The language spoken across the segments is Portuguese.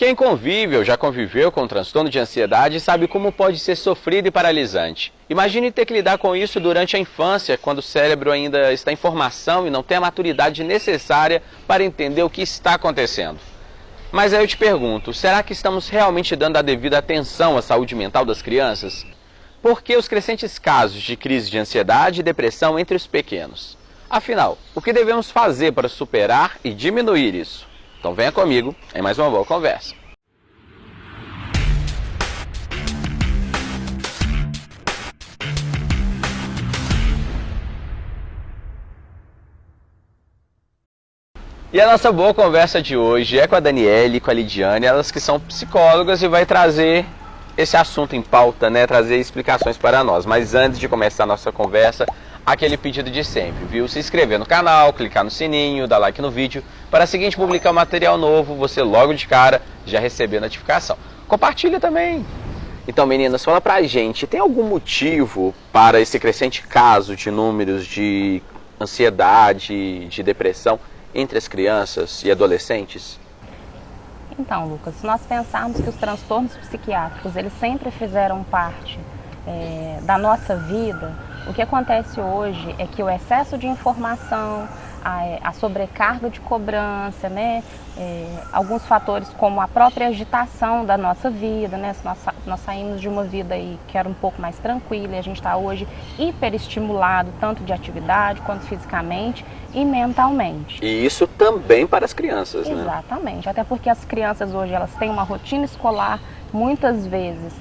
Quem convive ou já conviveu com transtorno de ansiedade sabe como pode ser sofrido e paralisante. Imagine ter que lidar com isso durante a infância, quando o cérebro ainda está em formação e não tem a maturidade necessária para entender o que está acontecendo. Mas aí eu te pergunto, será que estamos realmente dando a devida atenção à saúde mental das crianças? Por que os crescentes casos de crise de ansiedade e depressão entre os pequenos? Afinal, o que devemos fazer para superar e diminuir isso? Então venha comigo em mais uma boa conversa. E a nossa boa conversa de hoje é com a Daniele e com a Lidiane, elas que são psicólogas, e vai trazer esse assunto em pauta, né? Trazer explicações para nós. Mas antes de começar a nossa conversa, aquele pedido de sempre, viu? Se inscrever no canal, clicar no sininho, dar like no vídeo, para assim que a gente publicar um material novo, você logo de cara já receber a notificação. Compartilha também. Então, meninas, fala pra gente, tem algum motivo para esse crescente caso de números de ansiedade, de depressão entre as crianças e adolescentes? Então, Lucas, se nós pensarmos que os transtornos psiquiátricos, eles sempre fizeram parte da nossa vida, o que acontece hoje é que o excesso de informação, a sobrecarga de cobrança, né? Alguns fatores como a própria agitação da nossa vida, né? Nós saímos de uma vida aí que era um pouco mais tranquila e a gente está hoje hiperestimulado, tanto de atividade quanto fisicamente e mentalmente. E isso também para as crianças, né? Exatamente, até porque as crianças hoje elas têm uma rotina escolar muitas vezes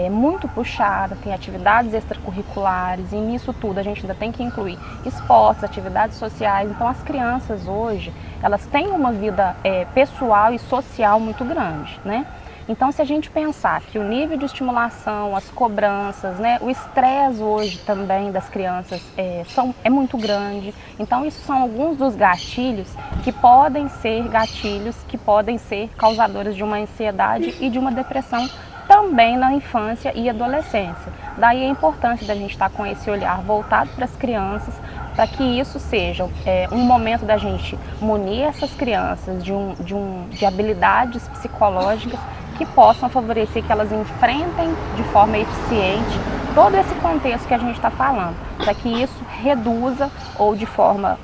muito puxada, tem atividades extracurriculares e nisso tudo a gente ainda tem que incluir esportes, atividades sociais. Então as crianças hoje, elas têm uma vida pessoal e social muito grande, né? Então se a gente pensar que o nível de estimulação, as cobranças, né, o estresse hoje também das crianças é muito grande. Então isso são alguns dos gatilhos que podem ser causadores de uma ansiedade e de uma depressão também na infância e adolescência. Daí a importância da gente estar com esse olhar voltado para as crianças, para que isso seja um momento da gente munir essas crianças de habilidades psicológicas que possam favorecer que elas enfrentem de forma eficiente todo esse contexto que a gente está falando, para que isso reduza ou de forma,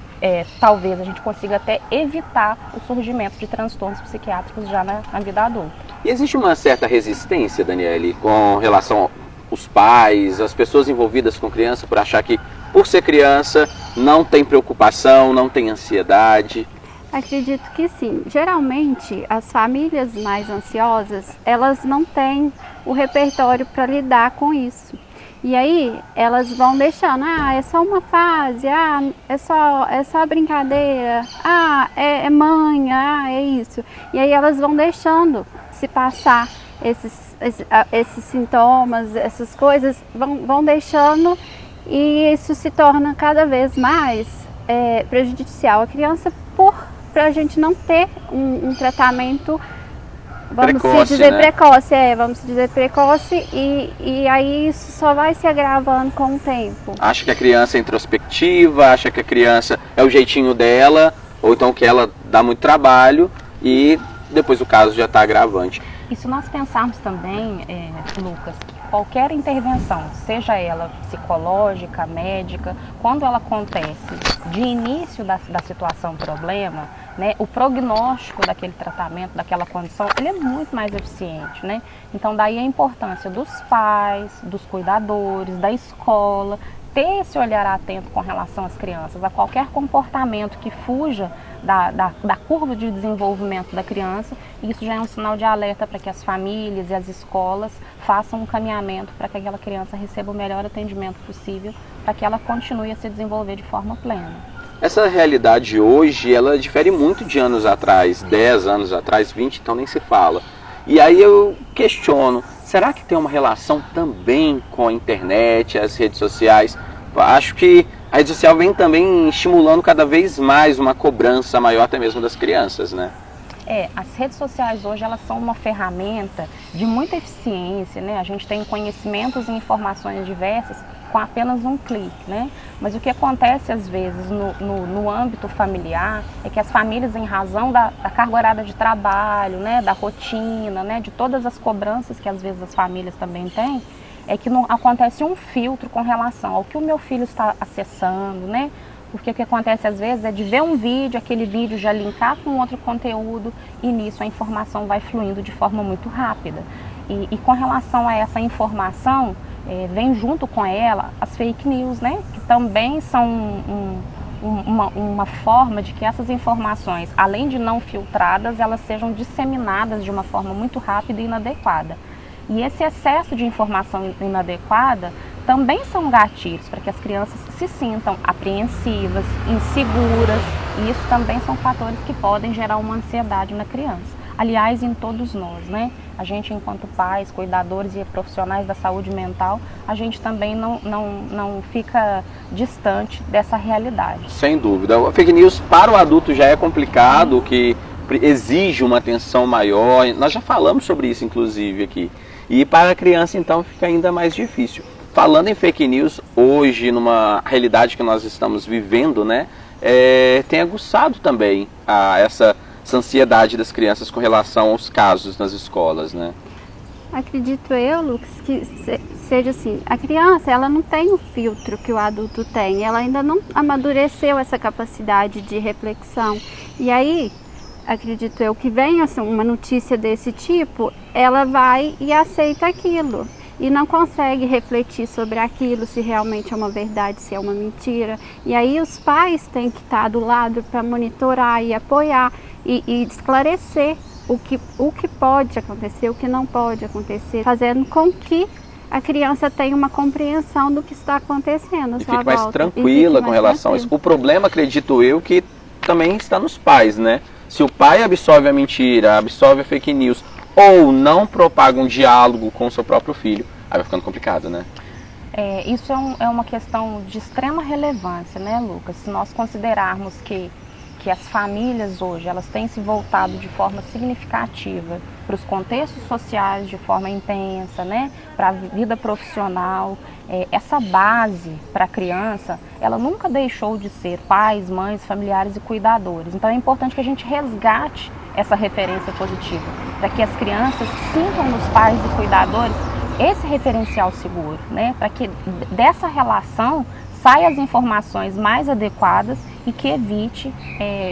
talvez a gente consiga até evitar o surgimento de transtornos psiquiátricos já na vida adulta. E existe uma certa resistência, Daniele, com relação aos pais, as pessoas envolvidas com criança, por achar que, por ser criança, não tem preocupação, não tem ansiedade? Acredito que sim. Geralmente, as famílias mais ansiosas, elas não têm o repertório para lidar com isso. E aí, elas vão deixando, é só uma fase, é só brincadeira, é manha, é isso. E aí elas vão deixando se passar esses sintomas, essas coisas, vão deixando, e isso se torna cada vez mais prejudicial à criança para a gente não ter um tratamento, vamos dizer precoce, e aí isso só vai se agravando com o tempo. Acha que a criança é introspectiva, acha que a criança é o jeitinho dela, ou então que ela dá muito trabalho e depois o caso já está agravante. E se nós pensarmos também, Lucas, que qualquer intervenção, seja ela psicológica, médica, quando ela acontece de início da situação problema, né, o prognóstico daquele tratamento, daquela condição, ele é muito mais eficiente, né? Então daí a importância dos pais, dos cuidadores, da escola, ter esse olhar atento com relação às crianças, a qualquer comportamento que fuja da curva de desenvolvimento da criança. Isso já é um sinal de alerta para que as famílias e as escolas façam um caminhamento para que aquela criança receba o melhor atendimento possível, para que ela continue a se desenvolver de forma plena. Essa realidade hoje, ela difere muito de anos atrás, 10 anos atrás, 20, então nem se fala. E aí eu questiono, será que tem uma relação também com a internet, as redes sociais? Eu acho que a rede social vem também estimulando cada vez mais uma cobrança maior até mesmo das crianças, né? As redes sociais hoje elas são uma ferramenta de muita eficiência, né? A gente tem conhecimentos e informações diversas com apenas um clique, né? Mas o que acontece às vezes no âmbito familiar é que as famílias, em razão da carga horária de trabalho, né, da rotina, né, de todas as cobranças que às vezes as famílias também têm, é que não acontece um filtro com relação ao que o meu filho está acessando, né? Porque o que acontece às vezes é de ver um vídeo, aquele vídeo já linkar com outro conteúdo e nisso a informação vai fluindo de forma muito rápida. E com relação a essa informação, vem junto com ela as fake news, né? Que também são uma forma de que essas informações, além de não filtradas, elas sejam disseminadas de uma forma muito rápida e inadequada. E esse excesso de informação inadequada também são gatilhos para que as crianças se sintam apreensivas, inseguras, e isso também são fatores que podem gerar uma ansiedade na criança. Aliás, em todos nós, né? A gente, enquanto pais, cuidadores e profissionais da saúde mental, a gente também não fica distante dessa realidade. Sem dúvida. A fake news para o adulto já é complicado, que exige uma atenção maior. Nós já falamos sobre isso, inclusive, aqui. E para a criança, então, fica ainda mais difícil. Falando em fake news, hoje, numa realidade que nós estamos vivendo, né, tem aguçado também essa ansiedade das crianças com relação aos casos nas escolas, né? Acredito eu, Lucas, que seja assim, a criança, ela não tem o filtro que o adulto tem, ela ainda não amadureceu essa capacidade de reflexão. E aí, acredito eu, que vem assim, uma notícia desse tipo, ela vai e aceita aquilo. E não consegue refletir sobre aquilo, se realmente é uma verdade, se é uma mentira. E aí os pais têm que estar do lado para monitorar e apoiar e esclarecer o que pode acontecer, o que não pode acontecer, fazendo com que a criança tenha uma compreensão do que está acontecendo à sua volta. E fique mais tranquila com relação a isso. O problema, acredito eu, que também está nos pais, né? Se o pai absorve a mentira, absorve a fake news, ou não propaga um diálogo com o seu próprio filho, aí vai ficando complicado, né? Isso é uma questão de extrema relevância, né, Lucas? Se nós considerarmos que as famílias hoje, elas têm se voltado de forma significativa para os contextos sociais de forma intensa, né, para a vida profissional, essa base para a criança, ela nunca deixou de ser pais, mães, familiares e cuidadores. Então é importante que a gente resgate essa referência positiva, para que as crianças sintam nos pais e cuidadores esse referencial seguro, né, para que dessa relação saiam as informações mais adequadas e que evite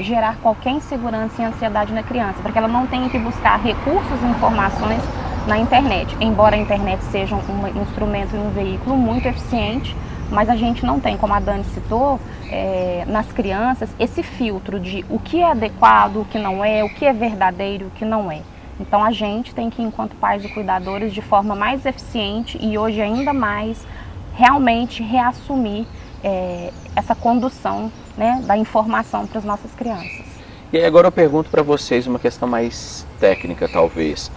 gerar qualquer insegurança e ansiedade na criança, para que ela não tenha que buscar recursos e informações na internet. Embora a internet seja um instrumento e um veículo muito eficiente, mas a gente não tem, como a Dani citou, nas crianças, esse filtro de o que é adequado, o que não é, o que é verdadeiro, o que não é. Então a gente tem que, enquanto pais e cuidadores, de forma mais eficiente e hoje ainda mais, realmente reassumir essa condução, né, da informação para as nossas crianças. E aí agora eu pergunto para vocês uma questão mais técnica, talvez.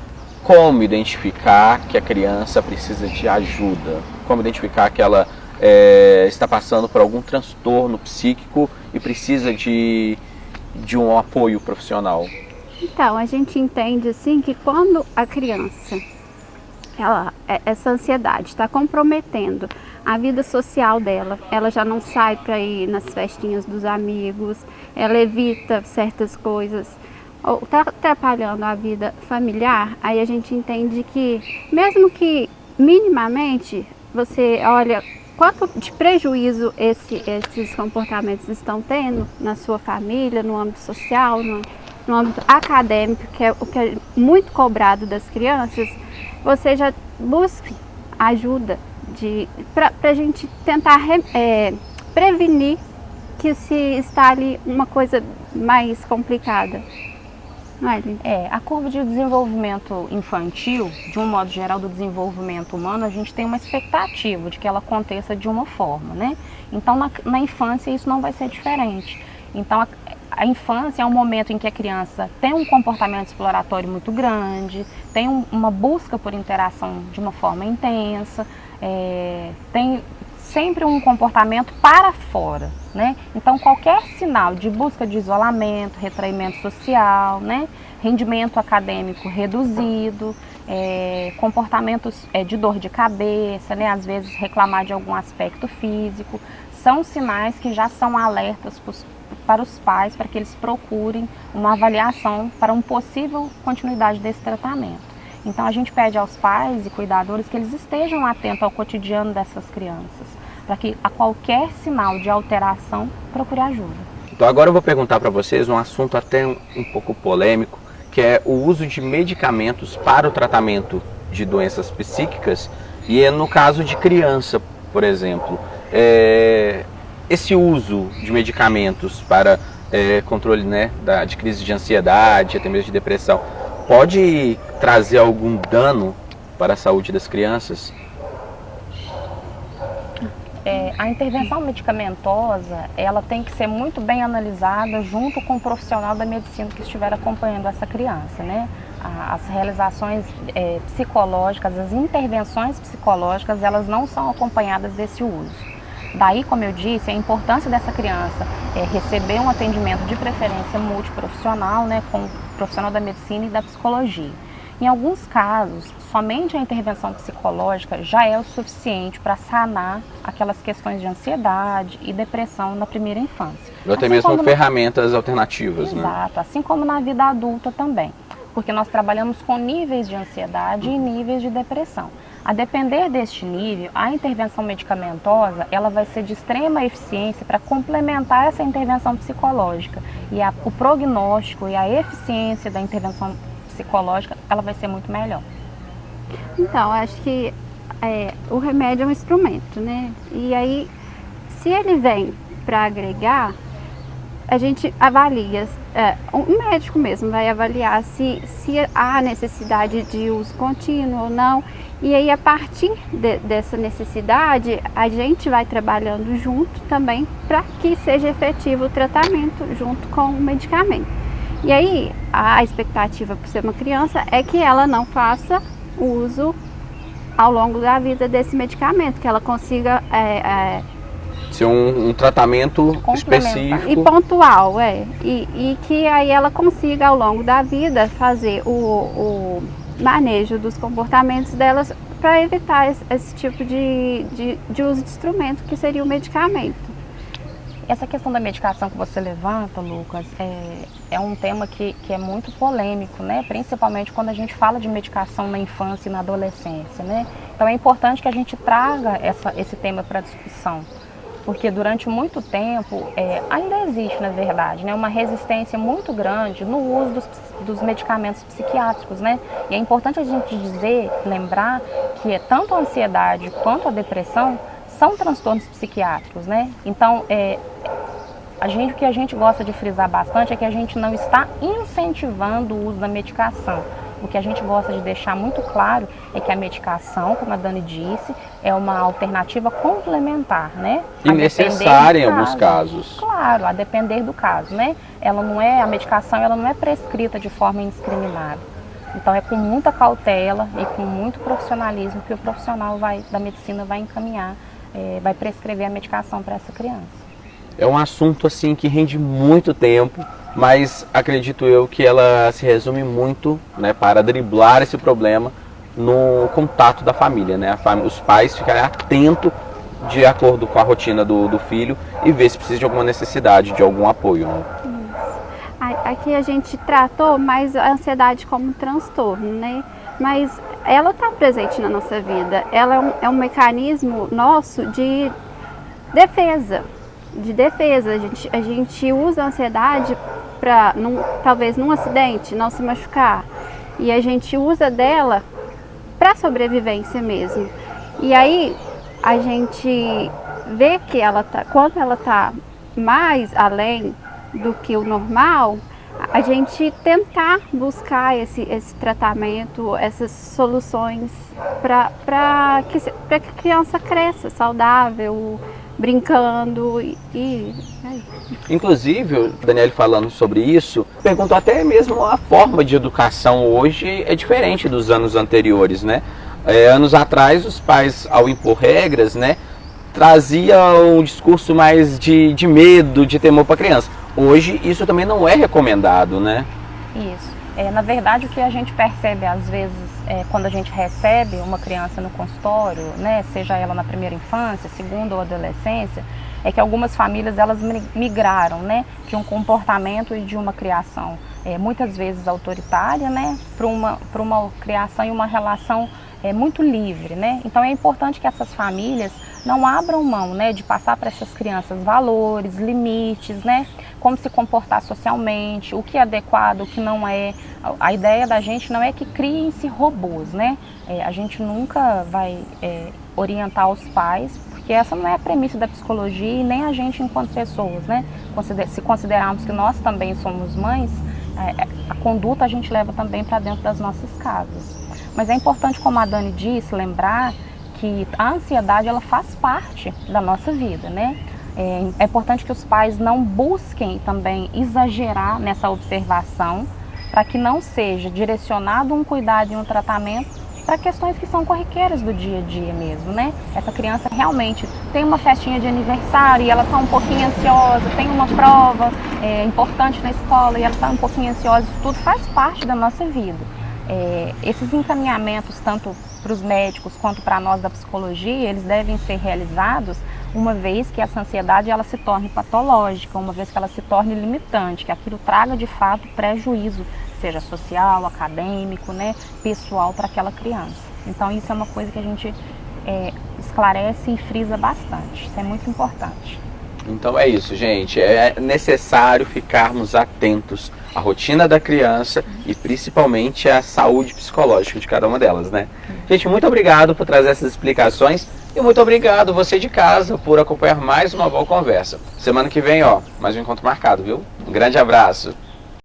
Como identificar que a criança precisa de ajuda? Como identificar que ela está passando por algum transtorno psíquico e precisa de um apoio profissional? Então, a gente entende assim que quando a criança, essa ansiedade está comprometendo a vida social dela, ela já não sai para ir nas festinhas dos amigos, ela evita certas coisas, ou está atrapalhando a vida familiar, aí a gente entende que, mesmo que minimamente, você olha quanto de prejuízo esses comportamentos estão tendo na sua família, no âmbito social, no âmbito acadêmico, que é o que é muito cobrado das crianças, você já busque ajuda para a gente tentar prevenir que se está ali uma coisa mais complicada. Não é, Lívia? A curva de desenvolvimento infantil, de um modo geral do desenvolvimento humano, a gente tem uma expectativa de que ela aconteça de uma forma, né? Então na infância isso não vai ser diferente. Então a infância é um momento em que a criança tem um comportamento exploratório muito grande, tem uma busca por interação de uma forma intensa, tem sempre um comportamento para fora, né? Então qualquer sinal de busca de isolamento, retraimento social, né? rendimento acadêmico reduzido, comportamentos de dor de cabeça, né? Às vezes reclamar de algum aspecto físico, são sinais que já são alertas para os pais, para que eles procurem uma avaliação para uma possível continuidade desse tratamento. Então a gente pede aos pais e cuidadores que eles estejam atentos ao cotidiano dessas crianças, para que a qualquer sinal de alteração procure ajuda. Então agora eu vou perguntar para vocês um assunto até um pouco polêmico, que é o uso de medicamentos para o tratamento de doenças psíquicas e no caso de criança, por exemplo. Esse uso de medicamentos para controle, né, de crise de ansiedade, até mesmo de depressão, pode trazer algum dano para a saúde das crianças? A intervenção medicamentosa, ela tem que ser muito bem analisada junto com o profissional da medicina que estiver acompanhando essa criança, né? As realizações psicológicas, as intervenções psicológicas, elas não são acompanhadas desse uso. Daí, como eu disse, a importância dessa criança receber um atendimento de preferência multiprofissional, né, com o profissional da medicina e da psicologia. Em alguns casos, somente a intervenção psicológica já é o suficiente para sanar aquelas questões de ansiedade e depressão na primeira infância. Ou até mesmo ferramentas alternativas, né? Exato, assim como na vida adulta também, porque nós trabalhamos com níveis de ansiedade e níveis de depressão. A depender deste nível, a intervenção medicamentosa ela vai ser de extrema eficiência para complementar essa intervenção psicológica. E o prognóstico e a eficiência da intervenção psicológica ela vai ser muito melhor. Então, acho que o remédio é um instrumento, né? E aí, se ele vem para agregar, a gente avalia, um médico mesmo vai avaliar se há necessidade de uso contínuo ou não. E aí, a partir dessa necessidade, a gente vai trabalhando junto também para que seja efetivo o tratamento junto com o medicamento. E aí, a expectativa por ser uma criança é que ela não faça uso ao longo da vida desse medicamento, que ela consiga ser um tratamento específico e pontual, e que aí ela consiga ao longo da vida fazer o manejo dos comportamentos delas para evitar esse tipo de uso de instrumento que seria o medicamento. Essa questão da medicação que você levanta, Lucas, é um tema que é muito polêmico, né? Principalmente quando a gente fala de medicação na infância e na adolescência, né? Então é importante que a gente traga esse tema para discussão, porque durante muito tempo ainda existe, na verdade, né, uma resistência muito grande no uso dos medicamentos psiquiátricos, né? E é importante a gente lembrar que tanto a ansiedade quanto a depressão são transtornos psiquiátricos, né? Então, o que a gente gosta de frisar bastante é que a gente não está incentivando o uso da medicação. O que a gente gosta de deixar muito claro é que a medicação, como a Dani disse, é uma alternativa complementar, né? E necessária em alguns casos. Claro, a depender do caso, né? A medicação ela não é prescrita de forma indiscriminada. Então é com muita cautela e com muito profissionalismo que o profissional da medicina vai encaminhar, vai prescrever a medicação para essa criança. É um assunto assim que rende muito tempo, mas acredito eu que ela se resume muito, né, para driblar esse problema no contato da família, né? Os pais ficarem atentos de acordo com a rotina do filho e ver se precisa de alguma necessidade, de algum apoio, né? Isso. Aqui a gente tratou mais a ansiedade como um transtorno, né? Mas ela está presente na nossa vida, ela é um mecanismo nosso de defesa. A gente usa a ansiedade para, talvez num acidente, não se machucar. E a gente usa dela para sobrevivência mesmo. E aí a gente vê que quando ela está mais além do que o normal, a gente tentar buscar esse tratamento, essas soluções para que a criança cresça saudável, brincando Inclusive, o Daniele falando sobre isso, perguntou até mesmo a forma de educação hoje é diferente dos anos anteriores, né? Anos atrás, os pais, ao impor regras, né, traziam um discurso mais de medo, de temor para a criança. Hoje, isso também não é recomendado, né? Isso. Na verdade, o que a gente percebe às vezes quando a gente recebe uma criança no consultório, né, seja ela na primeira infância, segunda ou adolescência, é que algumas famílias elas migraram, né, de um comportamento e de uma criação muitas vezes autoritária, né, para uma criação e uma relação muito livre, né. Então é importante que essas famílias não abram mão, né, de passar para essas crianças valores, limites, né, como se comportar socialmente, o que é adequado, o que não é. A ideia da gente não é que criem-se robôs, né? A gente nunca vai orientar os pais, porque essa não é a premissa da psicologia e nem a gente enquanto pessoas, né? Se considerarmos que nós também somos mães, a conduta a gente leva também para dentro das nossas casas. Mas é importante, como a Dani disse, lembrar que a ansiedade ela faz parte da nossa vida, né? É importante que os pais não busquem também exagerar nessa observação, para que não seja direcionado um cuidado e um tratamento para questões que são corriqueiras do dia a dia mesmo, né? Essa criança realmente tem uma festinha de aniversário e ela está um pouquinho ansiosa, tem uma prova importante na escola e ela está um pouquinho ansiosa, isso tudo faz parte da nossa vida. Esses encaminhamentos, tanto para os médicos quanto para nós da psicologia, eles devem ser realizados uma vez que essa ansiedade ela se torne patológica, uma vez que ela se torne limitante, que aquilo traga de fato prejuízo, seja social, acadêmico, né, pessoal para aquela criança. Então isso é uma coisa que a gente esclarece e frisa bastante, isso é muito importante. Então é isso, gente, é necessário ficarmos atentos à rotina da criança e principalmente à saúde psicológica de cada uma delas, né? Gente, muito obrigado por trazer essas explicações e muito obrigado você de casa por acompanhar mais uma boa conversa. Semana que vem, mais um encontro marcado, viu? Um grande abraço.